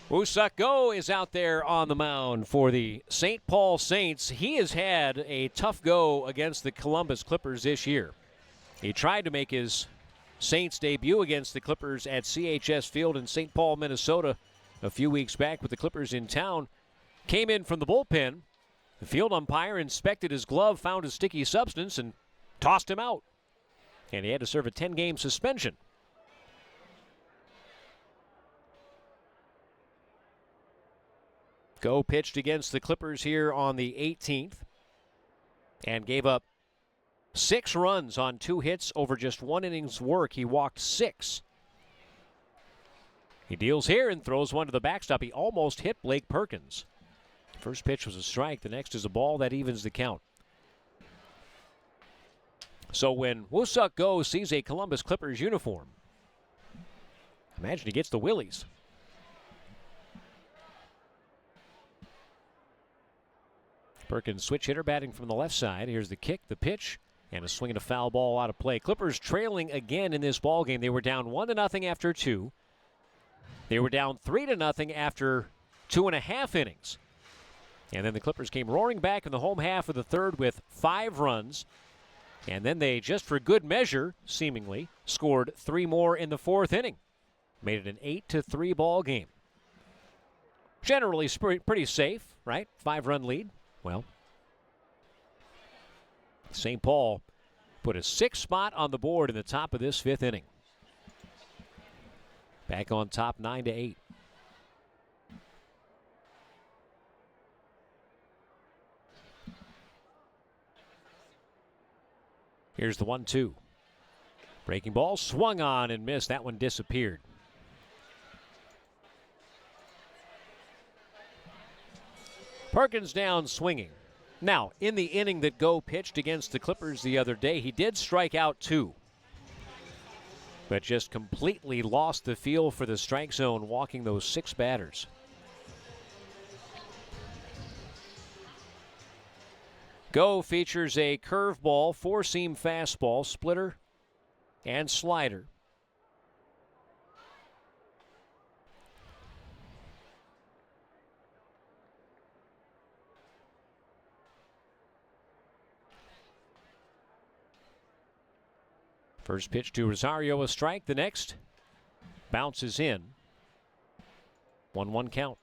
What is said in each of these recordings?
Woo-Suk Go is out there on the mound for the St. Paul Saints. He has had a tough go against the Columbus Clippers this year. He tried to make his Saints debut against the Clippers at CHS Field in St. Paul, Minnesota a few weeks back with the Clippers in town. Came in from the bullpen. The field umpire inspected his glove, found a sticky substance, and tossed him out. And he had to serve a 10-game suspension. Go pitched against the Clippers here on the 18th and gave up 6 runs on 2 hits over just 1 inning's work. He walked 6. He deals here and throws one to the backstop. He almost hit Blake Perkins. First pitch was a strike. The next is a ball that evens the count. So when Woo-Suk Go sees a Columbus Clippers uniform, imagine he gets the willies. Perkins switch hitter batting from the left side. Here's the kick, the pitch, and a swing and a foul ball out of play. Clippers trailing again in this ball game. They were down 1-0 after 2. They were down 3-0 after 2.5 innings. And then the Clippers came roaring back in the home half of the third with 5 runs. And then they, just for good measure, seemingly, scored 3 more in the 4th inning. Made it an 8-3 ball game. Generally pretty safe, right? 5-run lead. Well, St. Paul put a 6th spot on the board in the top of this 5th inning. Back on top 9-8. Here's the 1-2. Breaking ball swung on and missed. That one disappeared. Perkins down swinging. Now, in the inning that Go pitched against the Clippers the other day, he did strike out 2. But just completely lost the feel for the strike zone walking those 6 batters. Go features a curveball, 4-seam fastball, splitter, and slider. First pitch to Rosario, a strike. The next bounces in. 1-1 count.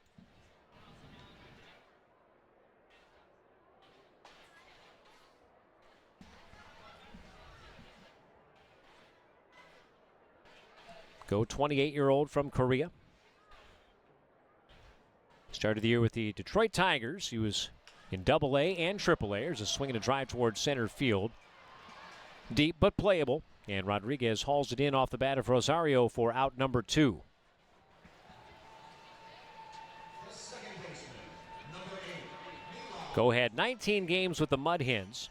Go, 28-year-old from Korea. Started the year with the Detroit Tigers. He was in Double-A and Triple-A. There's a swing and a drive towards center field. Deep but playable. And Rodriguez hauls it in off the bat of Rosario for out number 2. Go had 19 games with the Mud Hens.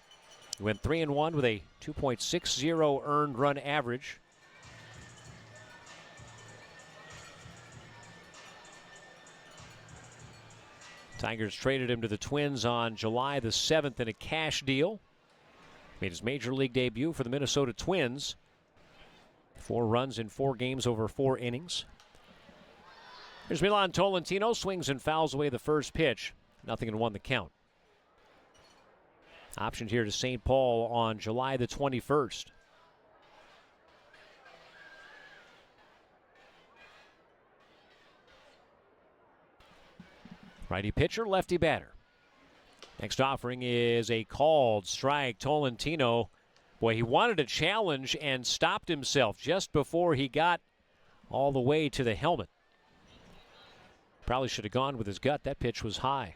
He went 3-1 with a 2.60 earned run average. Tigers traded him to the Twins on July the 7th in a cash deal. Made his major league debut for the Minnesota Twins. 4 runs in 4 games over 4 innings. Here's Milan Tolentino, swings and fouls away the first pitch. 0-1 the count. Optioned here to St. Paul on July the 21st. Righty pitcher, lefty batter. Next offering is a called strike. Tolentino, boy, he wanted a challenge and stopped himself just before he got all the way to the helmet. Probably should have gone with his gut. That pitch was high.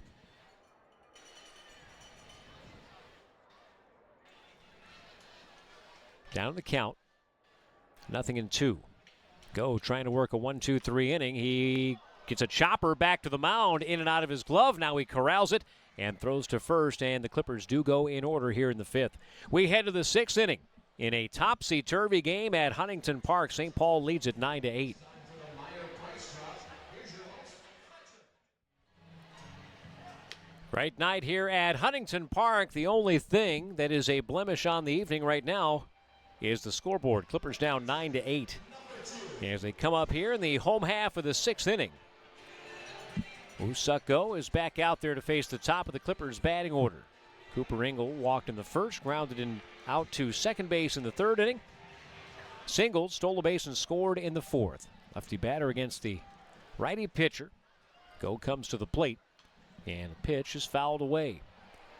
Down the count. 0-2. Go trying to work a 1-2-3 inning. He gets a chopper back to the mound, in and out of his glove. Now he corrals it and throws to first, and the Clippers do go in order here in the 5th. We head to the 6th inning in a topsy-turvy game at Huntington Park. St. Paul leads at 9-8. Great night here at Huntington Park. The only thing that is a blemish on the evening right now is the scoreboard. Clippers down 9-8 as they come up here in the home half of the 6th inning. Woo-Suk Go is back out there to face the top of the Clippers batting order. Cooper Ingle walked in the first, grounded in out to second base in the third inning. Singled, stole a base, and scored in the fourth. Lefty batter against the righty pitcher. Go comes to the plate, and the pitch is fouled away.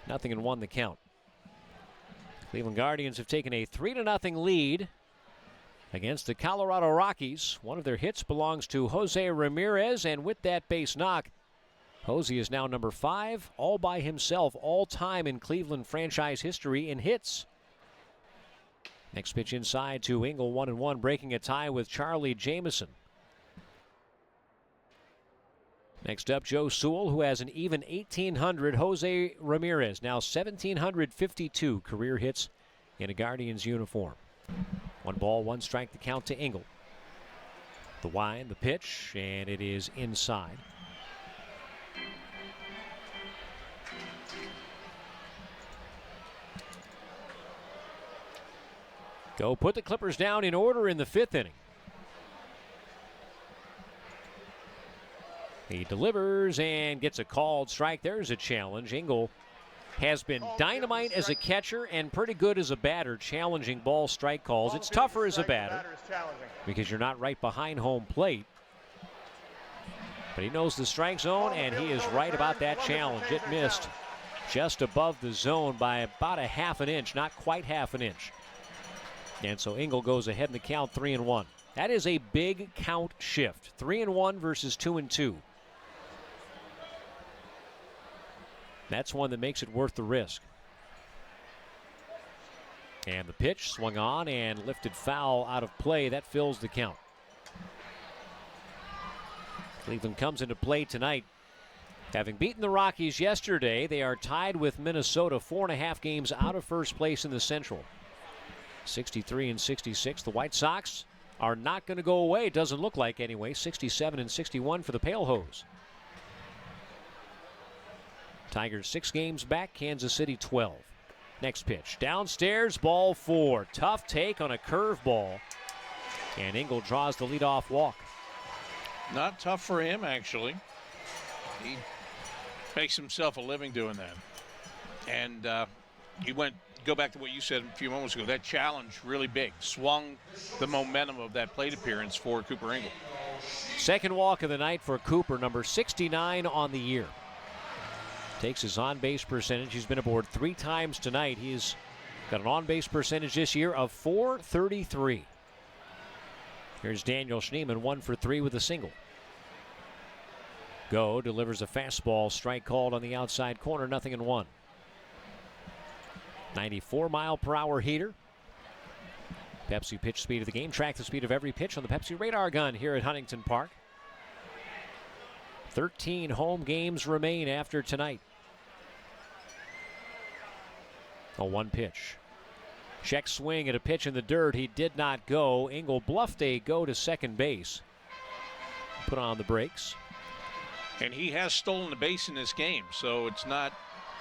0-1 the count. Cleveland Guardians have taken a 3-0 lead against the Colorado Rockies. One of their hits belongs to Jose Ramirez, and with that base knock, Jose is now number 5, all by himself, all time in Cleveland franchise history in hits. Next pitch inside to Ingle, 1-1, breaking a tie with Charlie Jameson. Next up, Joe Sewell, who has an even 1,800. Jose Ramirez, now 1,752 career hits in a Guardians uniform. 1 ball, 1 strike, the count to Ingle. The wind, the pitch, and it is inside. Go put the Clippers down in order in the 5th inning. He delivers and gets a called strike. There's a challenge. Ingle has been dynamite as a catcher and pretty good as a batter, challenging ball strike calls. It's tougher as a batter because you're not right behind home plate. But he knows the strike zone, and he is right about that challenge. It missed just above the zone by about a half an inch, not quite half an inch. And so Ingle goes ahead in the count, 3-1. That is a big count shift. 3-1 versus 2-2. That's one that makes it worth the risk. And the pitch swung on and lifted foul out of play. That fills the count. Cleveland comes into play tonight. Having beaten the Rockies yesterday, they are tied with Minnesota, 4.5 games out of first place in the Central. 63 and 66. The White Sox are not going to go away. It doesn't look like anyway. 67 and 61 for the Pale Hose. Tigers 6 games back. Kansas City 12. Next pitch. Downstairs, ball 4. Tough take on a curveball. And Ingle draws the leadoff walk. Not tough for him, actually. He makes himself a living doing that. And go back to what you said a few moments ago. That challenge really big. Swung the momentum of that plate appearance for Cooper Ingle. Second walk of the night for Cooper, number 69 on the year. Takes his on-base percentage. He's been aboard 3 times tonight. He's got an on-base percentage this year of .433. Here's Daniel Schneemann, 1 for 3 with a single. Go delivers a fastball, strike called on the outside corner, 0-1. 94-mile-per-hour heater. Pepsi pitch speed of the game. Track the speed of every pitch on the Pepsi radar gun here at Huntington Park. 13 home games remain after tonight. A 1 pitch. Check swing at a pitch in the dirt. He did not go. Ingle bluffed a go to second base. Put on the brakes. And he has stolen the base in this game, so it's not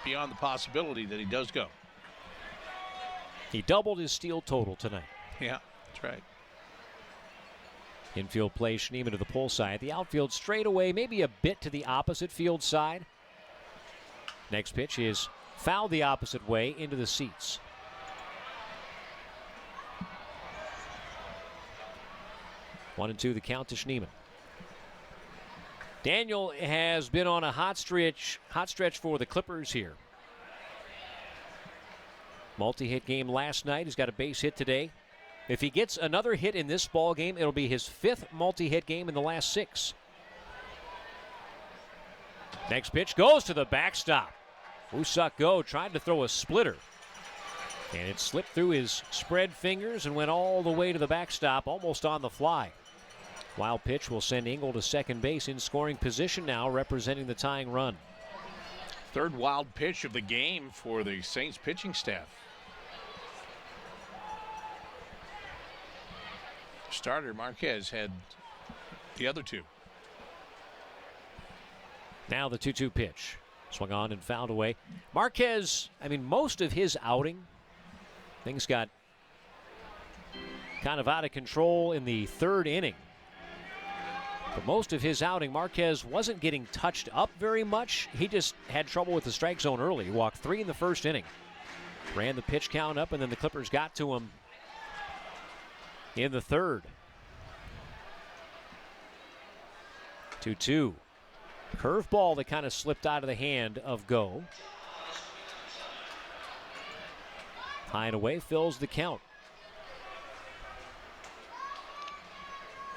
beyond the possibility that he does go. He doubled his steal total tonight. Yeah, that's right. Infield play, Schneemann to the pull side. The outfield straight away, maybe a bit to the opposite field side. Next pitch is fouled the opposite way into the seats. One and 2 the count to Schneemann. Daniel has been on a hot stretch for the Clippers here. Multi-hit game last night. He's got a base hit today. If he gets another hit in this ball game, it'll be his 5th multi-hit game in the last 6. Next pitch goes to the backstop. Woo-Suk Go tried to throw a splitter, and it slipped through his spread fingers and went all the way to the backstop, almost on the fly. Wild pitch will send Ingle to second base in scoring position now, representing the tying run. Third wild pitch of the game for the Saints pitching staff. Starter Marquez had the other 2. Now the 2-2 pitch. Swung on and fouled away. Marquez, most of his outing, things got kind of out of control in the 3rd inning. But most of his outing, Marquez wasn't getting touched up very much. He just had trouble with the strike zone early. He walked 3 in the first inning. Ran the pitch count up, and then the Clippers got to him in the third. 2-2. Curveball that kind of slipped out of the hand of Go. High and away, fills the count.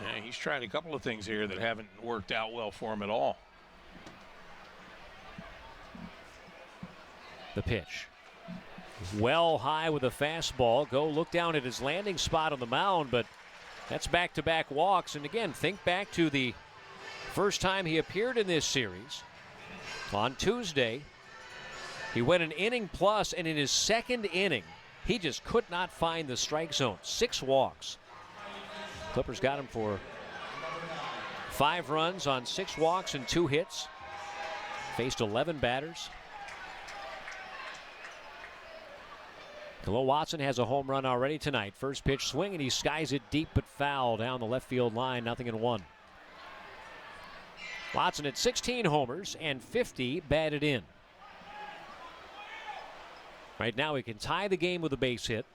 Yeah, he's tried a couple of things here that haven't worked out well for him at all. The pitch. Well high with a fastball. Go look down at his landing spot on the mound, but that's back-to-back walks. And again, think back to the first time he appeared in this series. On Tuesday, he went an inning plus, and in his second inning, he just could not find the strike zone. 6 walks. Clippers got him for 5 runs on 6 walks and 2 hits. Faced 11 batters. Khalil Watson has a home run already tonight. First pitch swing, and he skies it deep but foul down the left field line, 0-1. Watson at 16 homers and 50 batted in. Right now he can tie the game with a base hit.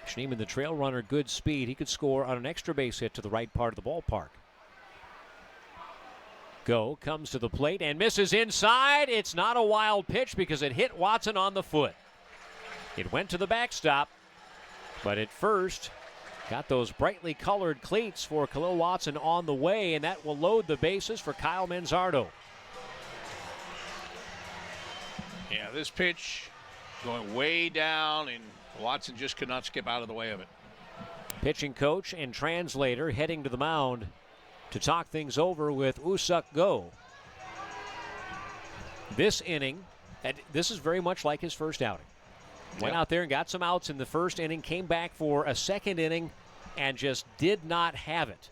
Schneemann, the trail runner, good speed. He could score on an extra base hit to the right part of the ballpark. Go comes to the plate and misses inside. It's not a wild pitch because it hit Watson on the foot. It went to the backstop, but at first got those brightly colored cleats for Khalil Watson on the way, and that will load the bases for Kyle Manzardo. Yeah, this pitch going way down, and Watson just could not skip out of the way of it. Pitching coach and translator heading to the mound to talk things over with Woo-Suk Go. This inning, this is very much like his first outing. Went out there and got some outs in the first inning, came back for a second inning, and just did not have it.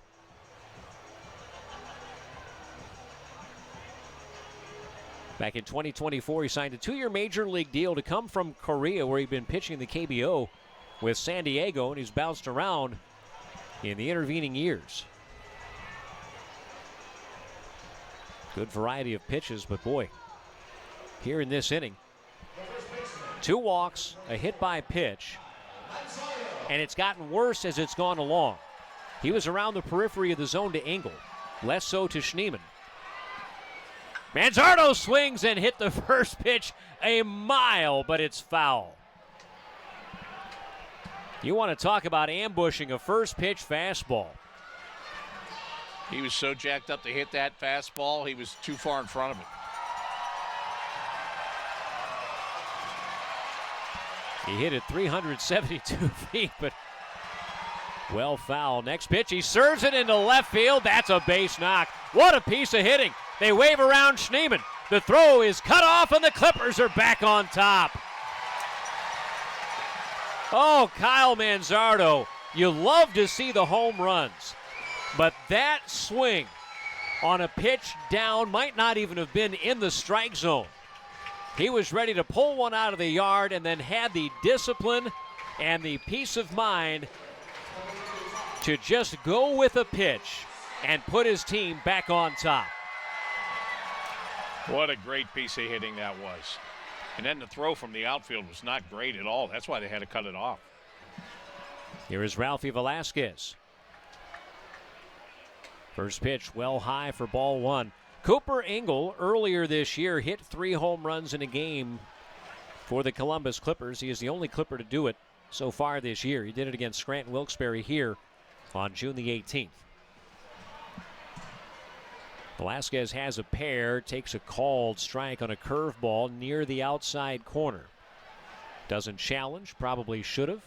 Back in 2024, he signed a 2-year major league deal to come from Korea, where he'd been pitching the KBO with San Diego, and he's bounced around in the intervening years. Good variety of pitches, but boy, here in this inning, 2 walks, a hit by pitch, and it's gotten worse as it's gone along. He was around the periphery of the zone to Engel, less so to Schneemann. Manzardo swings and hit the first pitch a mile, but it's foul. You want to talk about ambushing a first pitch fastball. He was so jacked up to hit that fastball, he was too far in front of it. He hit it 372 feet, but well foul. Next pitch, he serves it into left field. That's a base knock. What a piece of hitting. They wave around Schneemann. The throw is cut off, and the Clippers are back on top. Oh, Kyle Manzardo, you love to see the home runs, but that swing on a pitch down might not even have been in the strike zone. He was ready to pull one out of the yard and then had the discipline and the peace of mind to just go with a pitch and put his team back on top. What a great piece of hitting that was. And then the throw from the outfield was not great at all. That's why they had to cut it off. Here is Ralphie Velasquez. First pitch well high for ball 1. Cooper Engel earlier this year hit 3 home runs in a game for the Columbus Clippers. He is the only Clipper to do it so far this year. He did it against Scranton Wilkes-Barre here on June the 18th. Velasquez has a pair, takes a called strike on a curveball near the outside corner. Doesn't challenge, probably should have.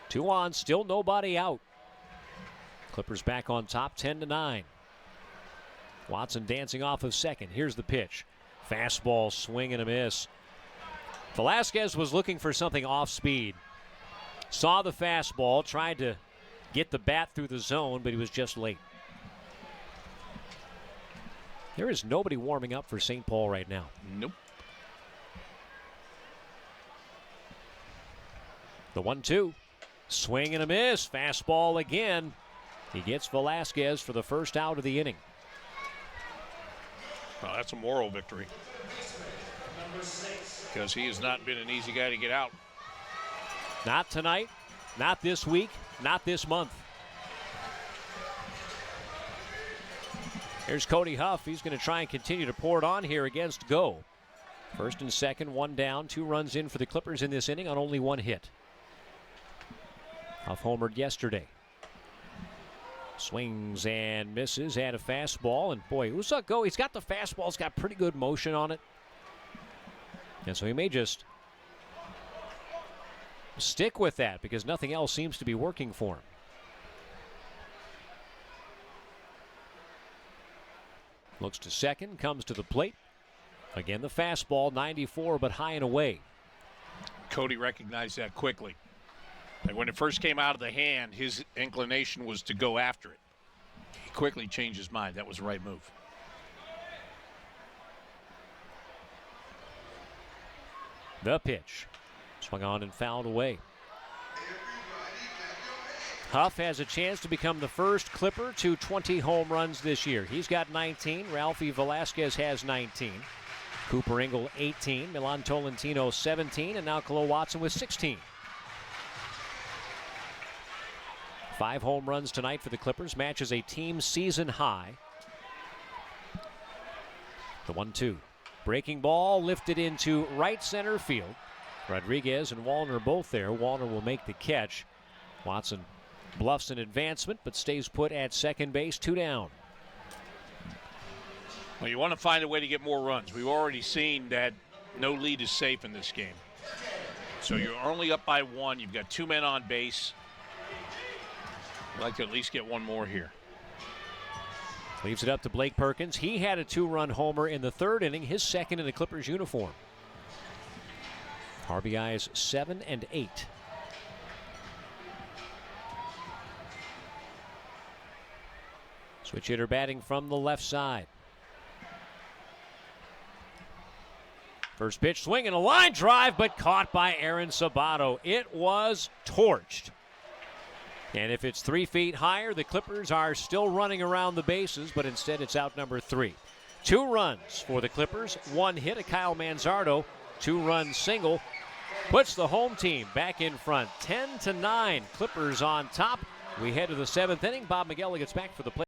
Two on, still nobody out. Clippers back on top, 10-9. Watson dancing off of second. Here's the pitch. Fastball, swing and a miss. Velasquez was looking for something off speed. Saw the fastball, tried to get the bat through the zone, but he was just late. There is nobody warming up for St. Paul right now. Nope. The 1-2. Swing and a miss. Fastball again. He gets Velasquez for the first out of the inning. Well, that's a moral victory. Because he has not been an easy guy to get out. Not tonight, not this week, not this month. Here's Cody Huff. He's going to try and continue to pour it on here against Go. First and second, one down, 2 runs in for the Clippers in this inning on only 1 hit. Huff homered yesterday. Swings and misses, had a fastball, and boy, Woo-Suk Go, he's got the fastball, it's got pretty good motion on it. And so he may just stick with that because nothing else seems to be working for him. Looks to second, comes to the plate. Again, the fastball, 94, but high and away. Cody recognized that quickly. And when it first came out of the hand, his inclination was to go after it. He quickly changed his mind. That was the right move. The pitch. Swung on and fouled away. Huff has a chance to become the first Clipper to 20 home runs this year. He's got 19. Ralphie Velasquez has 19. Cooper Ingle 18. Milan Tolentino 17. And now Khalil Watson with 16. 5 home runs tonight for the Clippers. Matches a team season high. The 1-2. Breaking ball lifted into right center field. Rodriguez and Wallner both there. Wallner will make the catch. Watson bluffs an advancement but stays put at second base, 2 down. Well, you want to find a way to get more runs. We've already seen that no lead is safe in this game. So you're only up by 1. You've got 2 men on base. I'd like to at least get 1 more here. Leaves it up to Blake Perkins. He had a 2-run homer in the 3rd inning, his second in the Clippers uniform. RBIs 7 and 8. Switch hitter batting from the left side. First pitch, swing and a line drive, but caught by Aaron Sabato. It was torched. And if it's 3 feet higher, the Clippers are still running around the bases, but instead it's out number 3. 2 runs for the Clippers, 1 hit, a Kyle Manzardo 2-run single. Puts the home team back in front, 10-9. Clippers on top. We head to the 7th inning. Bob McGill gets back for the play.